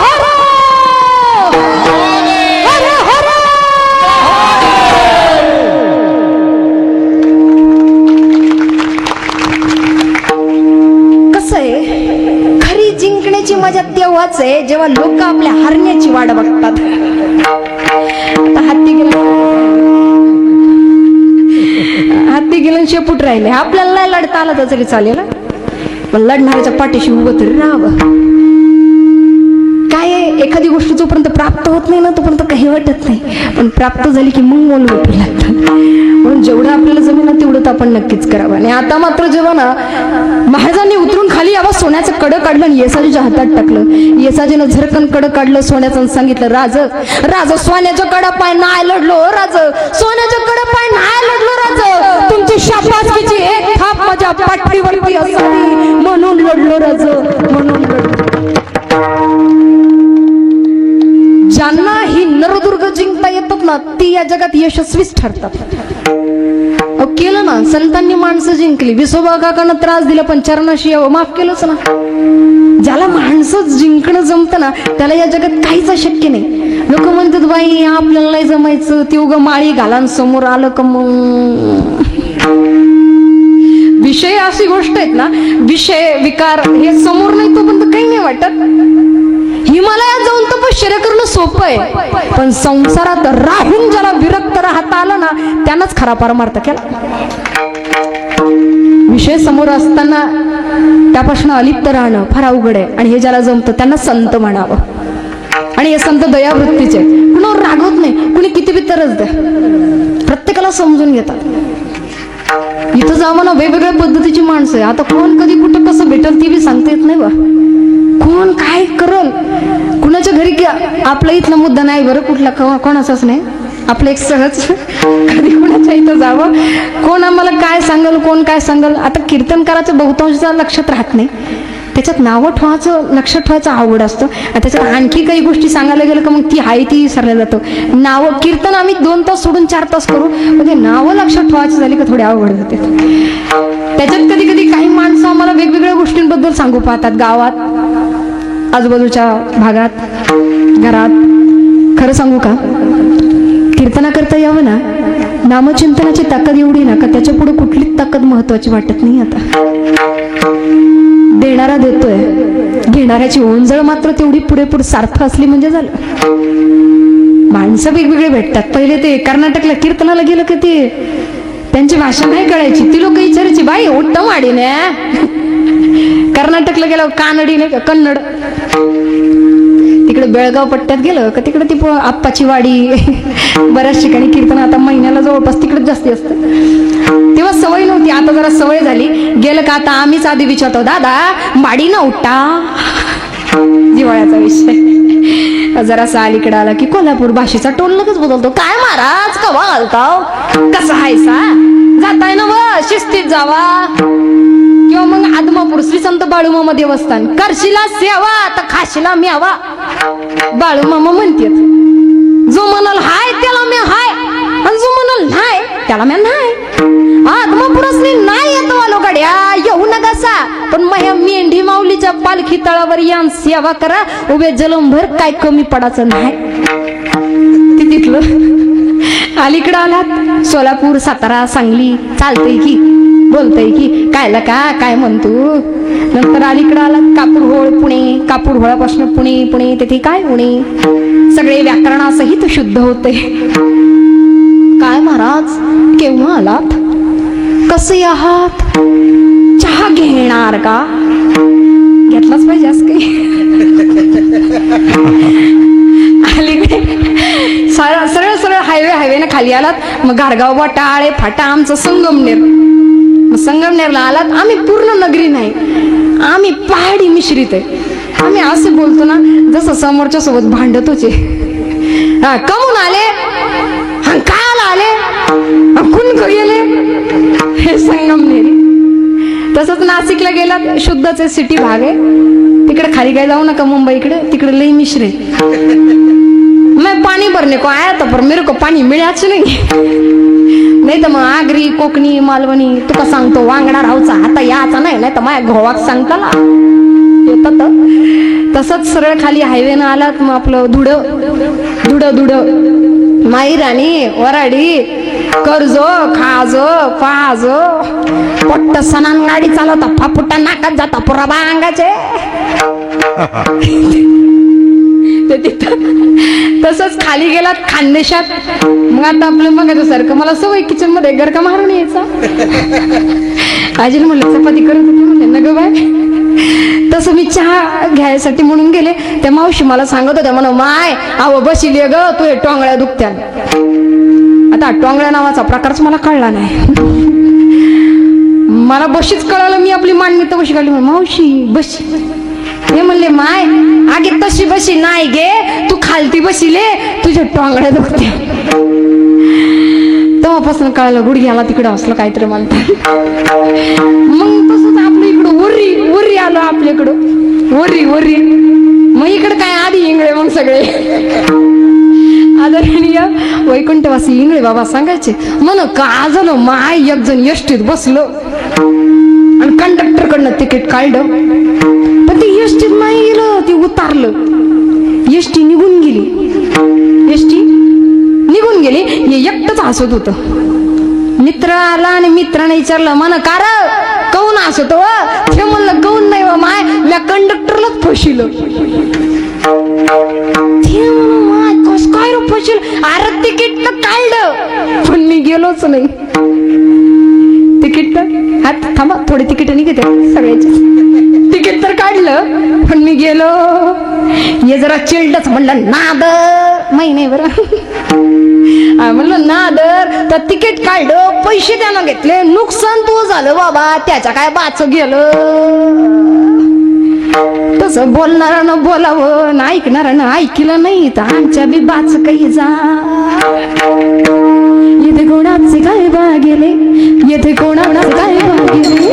हर हर हर. कसं आहे, खरी जिंकण्याची मजा तेव्हाच आहे जेव्हा लोक आपल्या हरण्याची वाट बघतात. हत्ती गेलं शेपूट राहिले. आपल्याला नाही लढता आला तर तरी चालेल, पण लढणाऱ्याच्या पाठीशी उभं तरी राहावं. काय एखादी गोष्ट जोपर्यंत प्राप्त होत नाही ना तोपर्यंत काही वाटत नाही, पण प्राप्त झाली की मग मोल वाटू लागतं. म्हणून जेवढं आपल्याला जमेल ना तेवढं तर आपण नक्कीच करावं. आणि आता मात्र जेव्हा ना महाराजांनी उतरून खाली यावं सोन्याचं कडं काढलं आणि येसाजीच्या हातात टाकलं. येसाजीनं झरकन कडं काढलं सोन्याचं आणि सांगितलं, राज राज सोन्याचं कडं पाय नाही लढलो, राज सोन्याचं कडं पाय नाही लढलो, राज तुमची शाबासकीची एक थाप माझ्या पाठीवरती असावी म्हणून लढलो, राज म्हणून लढलो. ज्यांना ही नरदुर्ग जिंकता येतात ना ती या जगात यशस्वीच ठरतात. केलं ना संतांनी, माणसं जिंकली. विसोबा काकांना त्रास दिला पण चरणाशी माफ केलंच ना. ज्याला माणसं जिंकणं जमतं ना त्याला या जगात काहीच अशक्य नाही. लोक म्हणतात बाई आपल्याला नाही जमायचं, ते उगा माळी घालान समोर आलं का मग. विषय अशी गोष्ट आहेत ना, विषय विकार हे समोर नाही तोपर्यंत काही नाही वाटत. हिमालयात जाऊन तपश्चर्या करणं सोपं आहे, पण संसारात राहून ज्याला विरक्त राहता आलं ना त्यानंच खरा पारमार्थ केला. विषय समोर असताना त्यापासून अलिप्त राहणं फार अवघड आहे. आणि हे ज्याला जमतं त्यांना संत म्हणावं. आणि हे संत दयावृत्तीचे, कुणावर रागवत नाही, कुणी किती बी तरच द्या, प्रत्येकाला समजून घेतात. इथं जावं ना वेगवेगळ्या पद्धतीची माणसं आहे. आता कोण कधी कुठं कसं भेटल ती बी सांगता येत नाही बा. कोण काय करल, कुणाच्या घरी आपला इथला मुद्दा नाही बरं, कुठला कोणाचाच नाही. आपलं एक सहज कधी कुणाच्या इथं जावं, कोण आम्हाला काय सांगल, कोण काय सांगल. आता कीर्तनकाराचं बहुतांशचा लक्षात राहत नाही, त्याच्यात नावं ठेवायचं लक्षात ठेवायचं आवड असतं. आणि त्याच्यात आणखी काही गोष्टी सांगायला गेलं का मग ती आहे ती विसरल्या जातो. नावं कीर्तन आम्ही 2 तास सोडून 4 तास करू, म्हणजे नावं लक्षात ठेवायची झाली का थोडी अवघड होते. त्याच्यात कधी कधी काही माणसं आम्हाला वेगवेगळ्या गोष्टींबद्दल सांगू पाहतात, गावात, आजूबाजूच्या भागात, घरात. खरं सांगू का, कीर्तना करता यावं ना, नामचिंतनाची ताकद एवढी ना का त्याच्या पुढे कुठलीच ताकद महत्वाची वाटत नाही. आता देणारा देतोय, घेणाऱ्याची ओंजळ मात्र तेवढी पुरेपूर सार्थ असली म्हणजे झालं. माणसं वेगवेगळे भेटतात. पहिले ते कर्नाटकला कीर्तनाला गेलं की ते त्यांची भाषा नाही कळायची, ती लोक विचारायची बाई उत्तम वाडीने. कर्नाटकला गेलं कानडी नाही का, कन्नड. तिकडे बेळगाव पट्ट्यात गेलं का तिकडे ती आप्पाची वाडी, बऱ्याच ठिकाणी कीर्तन आता महिन्याला जवळपास तिकडे जास्ती असतं. तेव्हा सवय नव्हती, आता जरा सवय झाली. गेलं का आता आम्हीच आधी विचारतो, दादा माडी ना उठा, जिवाळ्याचा विषय. जरासा अलीकडे आला की कोल्हापूर भाषेचा टोन लगेच बदलतो. काय महाराज कवा घालताव, कसा हायसा, जाताय ना व शिस्तीत जावा. किंवा मग आदमापूर श्री संत बाळूमामा देवस्थान, करशीला सेवा तर खाशीला मेवा. बाळूमामा म्हणतात, जो म्हणाल हाय त्याला मी हाय, आणि जो म्हणाल नाही त्याला मी नाही. आदमापुरसनी नाही येतो आलो गाड्या येऊ नका, पण माझ्या मेंढी माऊलीच्या पालखी तळावर या सेवा करा, उभे जलमभर काय कमी पडायचं नाही. ते तिथलं. अलीकडं आलात सोलापूर, सातारा, सांगली, चालतंय की, बोलतय की, कायला का काय म्हणतो. नंतर अलीकडं आलात कापूरहोळ, पुणे, कापूरहोळापासून पुणे, पुणे तेथे काय पुणे, सगळे व्याकरणासहित शुद्ध होते. काय महाराज केव्हा आलात, कसे आहात, चहा घेणार का, घेतलाच पाहिजे असं काही. अलीकडे सरळ सरळ हायवे ना खाली आलात, मग घारगाव, वाटाळे, फाटा आमचं संगमनेर. मग संगमनेरला आलात, आम्ही पूर्ण नगरी नाही, आम्ही पहाडी मिश्रित आहे. आम्ही असे बोलतो ना जसं समोरच्या सोबत भांडत होते. हा कमून आले, काल आले, कुण गेले, हे संगमनेरी. तसंच नाशिकला गेलात शुद्धच आहे, सिटी भाग आहे, तिकडे खाली काय जाऊ नका, मुंबईकडे तिकडे लई मिश्र आहे. मैं पाणी भरने को आया था पर मेरे को पाणी मिळाच नाही तर मग आगरी कोकणी मालवणी तुका सांगतो वांगडा राहूचा आता याचा नाही तर माझ्या घोवाक सांगताला येतात. तसंच सरळ खाली हायवेनं आलात मग आपलं धुड धुड धुड माई राणी वराडी कर्जो खाजो पाजो पट्ट सणान गाडी चालवता फापुटा नाकात जाता पुरा बांगाचे तसंच खाली गेलात खानदेशात. मग आता आपलं बघायचं सारखं मला सवय किचन मध्ये गरका मारून यायचा. आजीला म्हणलं चपाती करत होती, म्हणले न ग बाय. तसं मी चहा घ्यायसाठी म्हणून गेले, त्या मावशी मला सांगत होत्या म्हणा माय अव बसिली ग तू हे टोंगळ्या दुखत्या. आता टोंगळ्या नावाचा प्रकारच मला कळला नाही. मला बशीच कळालं, मी आपली मांडणी तर बशी काढली, मावशी बशी. हे म्हणले माय आगे तशी बशी नाही गे तू खालती बशीले तुझ्या टोंगड्या दुखत्या. तेव्हापासून कळालं गुडघ्याला तिकडं असलं काहीतरी म्हणतात. मग तसंच आपलं इकडं वरी वरी आलं आपल्याकडं वरी वरी. मग इकडं काय आधी इंगळे मग सगळे आदरणीय वैकुंठवासी इंगळे बाबा सांगायचे म्हण का झालं माय एक जण एसटीत बसलो आणि कंडक्टर कडनं तिकीट काढलं पण ती एसटीत नाही गेलं, ती उतारलं, एसटी निघून गेली. एसटी निघून गेली. हे एकटंच हसत होत. मित्र आला आणि मित्राने विचारलं म्हण कार कौन हसत व ते म्हणलं कौन नाही व माय मी कंडक्टरलाच फसिलं. ते म्हणून माय कस काय फसिल अरे तिकीट तर काढलं पण मी गेलोच नाही. तिकीट हात थांबा थोडी तिकीट निघते सगळ्याची. तिकीट तर काढलं पण मी गेलो. हे जरा चिल्डच म्हणलं नादर माही नाही बरं म्हणलं नादर तर तिकीट काढलं पैसे त्यानं घेतले नुकसान तू झालं बाबा त्याच्या काय बाच गेलं. तसं बोलणारानं बोलावं ना ऐकणारानं ऐकलं नाही तर आमच्या बी बाच काही जा. येथे कोणाचे काय बा गेले येथे कोणाचे काय बा गेले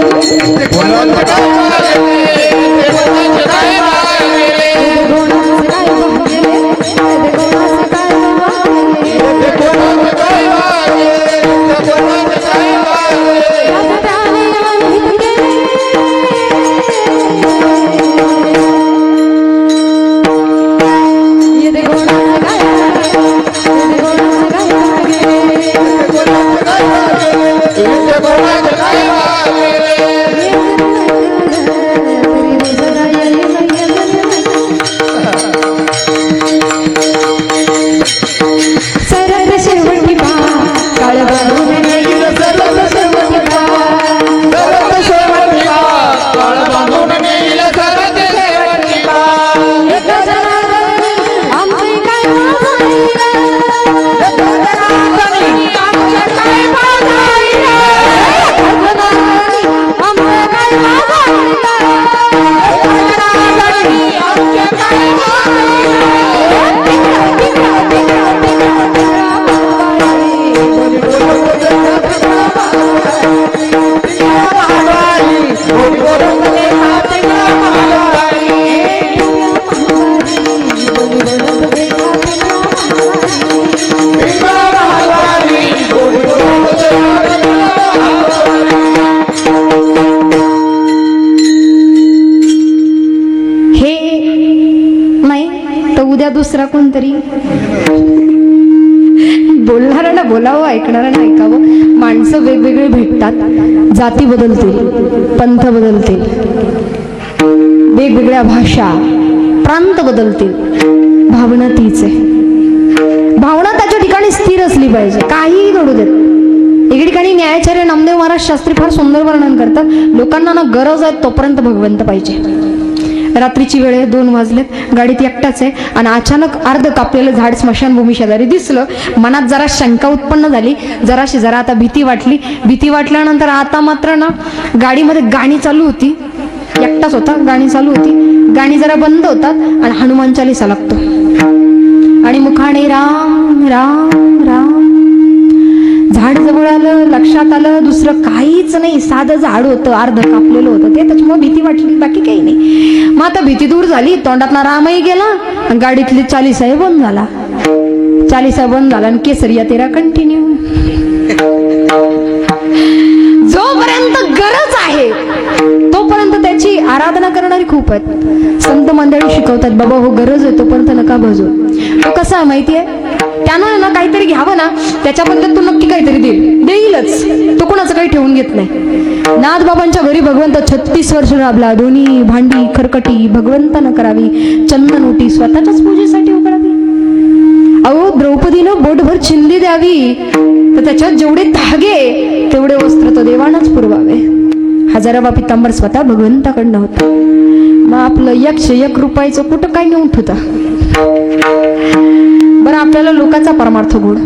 दुसरा कोणतरी बोलणाऱ्यांना बोलावं ऐकणाऱ्यांना ऐकावं. माणसं वेगवेगळे भेटतात, जाती बदलतील, पंथ बदलतील, वेगवेगळ्या भाषा प्रांत बदलतील, भावना तीच आहे. भावना त्याच्या ठिकाणी स्थिर असली पाहिजे, काहीही घडू देत. एके ठिकाणी न्यायाचार्य नामदेव महाराज शास्त्री फार सुंदर वर्णन करतात. लोकांना ना गरज आहे तोपर्यंत भगवंत पाहिजे. रात्रीची वेळ आहे, 2 वाजलेत, गाडीत एकटाच आहे आणि अचानक अर्ध कापलेलं झाड स्मशानभूमी शेजारी दिसलं. मनात जरा शंका उत्पन्न झाली, जरा आता भीती वाटली. भीती वाटल्यानंतर आता मात्र ना गाडीमध्ये गाणी चालू होती, एकटाच होता, गाणी चालू होती. गाणी जरा बंद होतात आणि हनुमान चालीसा लागतो आणि मुखाने राम राम राम झाड जवळ आलं, लक्षात आलं दुसरं काहीच नाही, साधं झाड होतं, अर्ध कापलेलं होतं ते, त्याच्यामुळे भीती वाटली, बाकी काही नाही. मग आता भीती दूर झाली, तोंडातला रामही गेला आणि गाडीतली 40 बंद झाला. 40 बंद झाला आणि केसरिया तेरा कंटिन्यू. जोपर्यंत गरज आहे तोपर्यंत त्याची आराधना करणारी खूप आहेत. संत मंडळी शिकवतात, बाबा हो गरज आहे तोपर्यंत नका भजू. तो कसा आहे माहितीये, त्यानं ना काहीतरी घ्यावं ना, त्याच्याबद्दल तो नक्की काहीतरी देईलच. तो कोणाचं काही ठेवून घेत नाही. नाथबाबांच्या घरी भगवंत 36 वर्ष राबला. दोन्ही भांडी खरकटी भगवंतानं करावी, चंदन ओटी स्वतःच्याच पूजेसाठी उघडावी. अहो द्रौपदीनं बोटभर चिंदी द्यावी, तर त्याच्यात जेवढे धागे तेवढे वस्त्र तो देवानच पुरवावे. हजाराबा पितांबर स्वतः भगवंताकडनं होता. मग आपलं 101 रुपयाचं कुठं काय नेऊन होता. बरं आपल्याला लोकांचा परमार्थ गोड,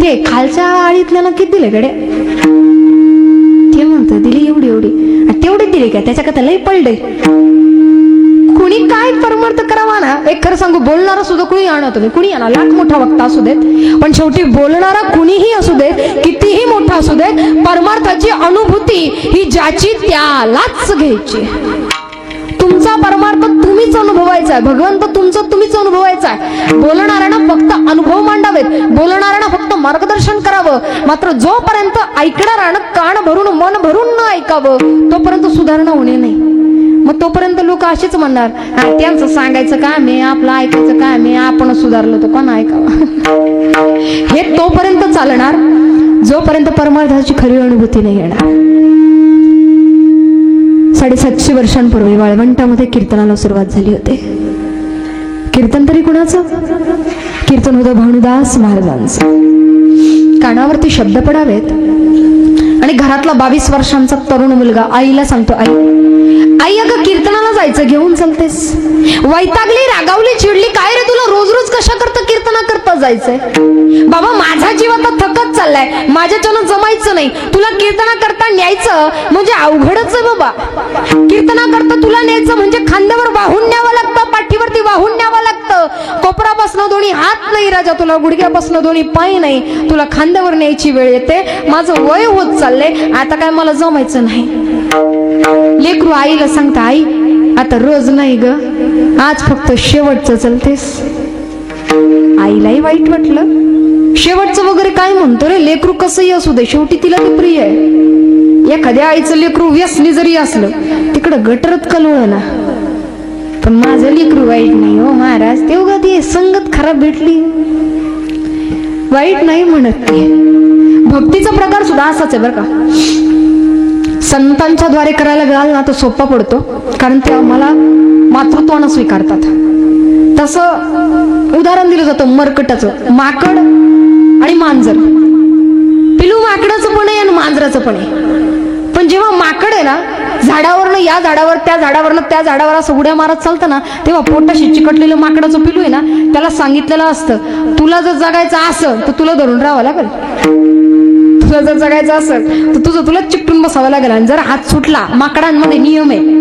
ते खालच्या आळीतल्यानं किती दिले गड्या, ते म्हणतो दिली एवढी एवढी, तेवढे दिले का, त्याच्याकरता लय पडले. कुणी काय परमार्थ करावा ना, एक खरं सांगू, बोलणारा सुद्धा कुणी आणा, तुम्ही कुणी आणा, लाख मोठा वक्ता असू देत, पण शेवटी बोलणारा कुणीही असू देत, कितीही मोठा असू देत, परमार्थाची अनुभूती ही ज्याची त्यालाच घ्यायची. तुमचा परमार्थ तुम्हीच अनुभवायचा आहे, भगवंत तुमचं तुम्हीच अनुभवायचा आहे. बोलणाऱ्यांना फक्त अनुभव मांडावेत, बोलणाऱ्यांना फक्त मार्गदर्शन करावं. मात्र जोपर्यंत ऐकणाऱ्यानं कान भरून मन भरून न ऐकावं तोपर्यंत सुधारणा होणे नाही. मग तोपर्यंत लोक असेच म्हणणार, त्यांचं सांगायचं काम आहे, आपलं ऐकायचं काम आहे, आपण सुधारलो तर कोण ऐकावं. हे तोपर्यंत चालणार जोपर्यंत परमार्थाची खरी अनुभूती नाही येणार. 750 वर्षांपूर्वी वाळवंटामध्ये कीर्तनाला सुरुवात झाली होती. कीर्तन तरी कुणाचं? कीर्तन होतं भानुदास महाराजांचं. कानावरती शब्द पडावेत आणि घरातला 22 वर्षांचा तरुण मुलगा आईला सांगतो, आई अगं कीर्तनाला जायचं, घेऊन चालतेस? वैतागली, रागावली, चिडली, काय रे तुला रोज रोज कशा करता कीर्तना करता जायचंय? बाबा माझा जीव आता थकत चाललाय, माझ्याच्यानं जमायचं नाही, तुला कीर्तना करता न्यायचं म्हणजे अवघडच आहे बाबा. कीर्तना करता तुला न्यायचं म्हणजे खांद्यावर वाहून न्यावं लागतं, पाठीवरती वाहून न्यावं लागतं. कोपरापासनं दोन्ही हात नाही राजा तुला, गुडघ्यापासनं दोन्ही पाय नाही, तुला खांद्यावर न्यायची वेळ येते. माझं वय होत चाललंय, आता काय मला जमायचं नाही. लेकरू आईला सांगता, आई आता रोज नाही ग, आज फक्त शेवटचं चलतेस. आईलाही वाईट वाटलं, शेवटचं वगैरे काय म्हणतो रे, लेकरू कसंही असू दे शेवटी तिला ते प्रिय आहे. एखाद्या आईचं लेकरू व्यसनी जरी असलं तिकडं गटरत कलवळ ना, पण माझं लेकरू वाईट नाही हो महाराज. तेव्हा ती संगत खराब भेटली, वाईट नाही म्हणत. ते भक्तीचा प्रकार सुद्धा असाच आहे बरं का. संतांच्या द्वारे करायला गेला ना तो सोपा पडतो, कारण ते आम्हाला मातृत्वानं स्वीकारतात. तसं उदाहरण दिलं जातं मरकटाचं, माकड आणि मांजर. पिलू माकडाचं पण आहे आणि मांजराचं पण आहे. पण जेव्हा माकड आहे ना झाडावरनं या झाडावर, त्या झाडावरनं त्या झाडावर असं उड्या मारत चालतं ना, तेव्हा पोटाशी चिकटलेलं माकडाचं पिलू आहे ना, त्याला सांगितलेलं असतं, तुला जर जगायचं असेल तर तुला धरून राहावं लागेल, तुला जर जगायचं असेल तर तुला चिकटून बसावं लागेल. आणि जर हात सुटला, माकडांमध्ये नियम आहे,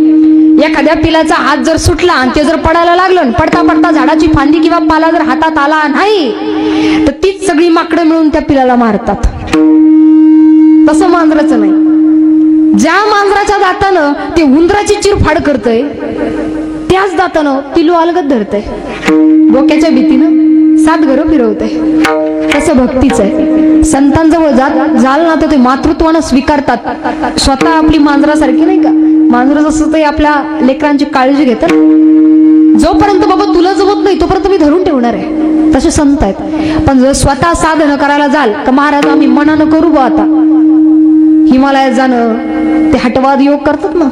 एखाद्या पिलाचा हात जर सुटला आणि ते जर पडायला लागलं, पडता पडता झाडाची फांदी किंवा पाला जर हातात आला नाही तर तीच सगळी माकडं मिळून त्या पिलाला मारतात. तसं मांजराचं नाही. ज्या मांजराच्या दातानं ते उंदराची चिरफाड करतय, त्याच दातानं पिलू अलगद धरतय, डोक्याच्या भीतीनं 7 घरं फिरवतय. तसं भक्तीच आहे. संतांजवळ जाल ना तर ते मातृत्वानं स्वीकारतात. स्वतः आपली मांजरासारखी नाही का, मांजर जसं ते आपल्या लेकरांची काळजी घेतात. जोपर्यंत बाबा तुला जमत नाही तोपर्यंत मी धरून ठेवणार आहे, तसे संत आहेत. पण जर स्वतः साधन करायला जाल का, महाराज आम्ही मनानं करू बा, आता हिमालयात जाणं ते हटवाद योग करतात ना,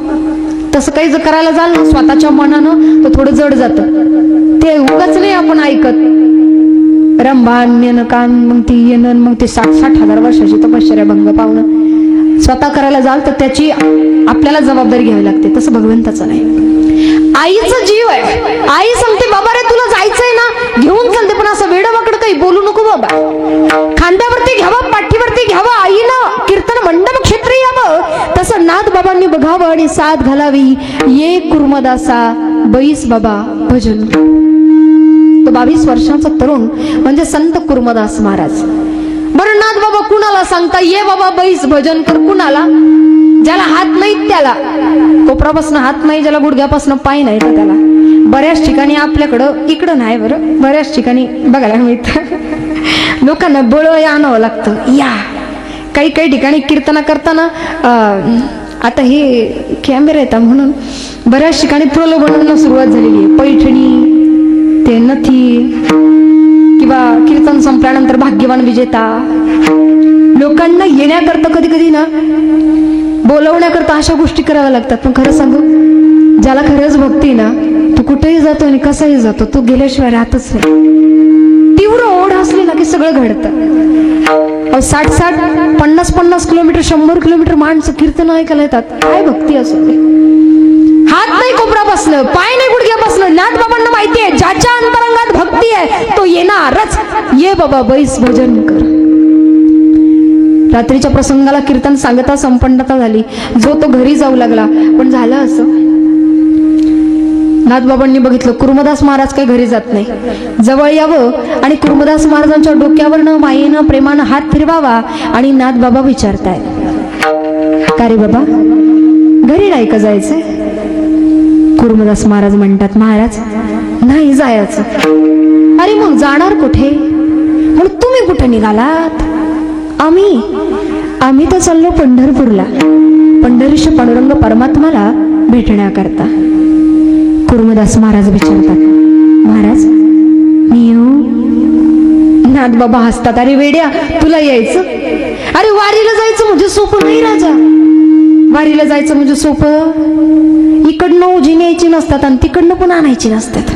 तसं काही जर करायला जाल ना स्वतःच्या मनानं तर थोडं जड जातं. ते उगाच नाही आपण ऐकत. रंभान कान मग ती येणं, मग ते 60-60 हजार वर्षाची तपश्चर्या भंग पावणं स्वतः करायला जाल तर त्याची आपल्याला जबाबदारी घ्यावी लागते. तसं भगवंताचं नाही. आईचा जीव आहे, आई सांगते बाबा रे तुला जायचंय ना घेऊन चालते, पण असं वेडवाकड काही बोलू नको बाबा. खांद्यावरती घ्यावं, पाठीवरती घ्यावं, आईनं कीर्तन मंडप क्षेत्री यावं. तसं नाथ बाबांनी बघावं आणि साथ घालावी. ये कुर्मदासा बैस बाबा भजन. तो 22 वर्षाचा तरुण म्हणजे संत कुर्मदास महाराज. बरं नाथ बाबा कुणाला सांगता ये बाबा बैस भजन कर, कुणाला? ज्याला हात नाहीत त्याला. कोपरापासून हात नाही, ज्याला गुडघ्यापासून पाय नाही तर त्याला. बऱ्याच ठिकाणी आपल्याकडं, इकडं नाही बरं, बऱ्याच ठिकाणी बघायला मिळतं लोकांना बळ आणावं लागतं. या काही काही ठिकाणी कीर्तना करताना आता हे कॅमेरा येतात म्हणून बऱ्याच ठिकाणी प्रलोभनांना सुरुवात झालेली आहे. पैठणी, ते नथी, किंवा कीर्तन संपल्यानंतर भाग्यवान विजेता. लोकांना येण्याकरता कधी कधी ना बोलवण्याकरता अशा गोष्टी कराव्या लागतात. पण खरं सांगू, ज्याला खरंच भक्ती ना, तो कुठेही जातो आणि कसाही जातो, तो गेल्याशिवाय राहतच नाही. तीव्र ओढ असली ना की सगळं घडतं. 60-60, 50-50 किलोमीटर, 100 किलोमीटर माणसं कीर्तन ऐकायला येतात. काय भक्ती असू दे. हात नाही कोपरापासनं, पाय नाही गुडघ्यापासनं. नाथबाबांना माहितीये ज्याच्या अंतरंगात भक्ती आहे तो येणारच. ये बाबा बैस भजन कर. रात्रीच्या प्रसंगाला कीर्तन सांगता संपन्नता झाली. जो तो घरी जाऊ लागला. पण झालं असं, नाथबाबांनी बघितलं कुर्मदास महाराज काही घरी जात नाही. जवळ यावं आणि कुर्मदास महाराजांच्या डोक्यावरनं मायेनं प्रेमानं हात फिरवावा. आणि नाथबाबा विचारतायत, का रे बाबा घरी नाही का जायचंय? कुर्मदास महाराज म्हणतात, महाराज नाही जायचं. अरे मग जाणार कुठे? म्हणून तुम्ही कुठे निघालात? आम्ही तर चाललो पंढरपूरला, पंढरीश पांडुरंग परमात्माला भेटण्याकरता. कुर्मदास महाराज विचारतात, महाराज मी येऊ? नाथबाबा हसतात, अरे वेड्या तुला यायचं? अरे वारीला जायचं म्हणजे सोपं नाही राजा. वारीला जायचं म्हणजे सोपं? इकडनं उजी न्यायची नसतात आणि तिकडनं पण आणायची नसतात.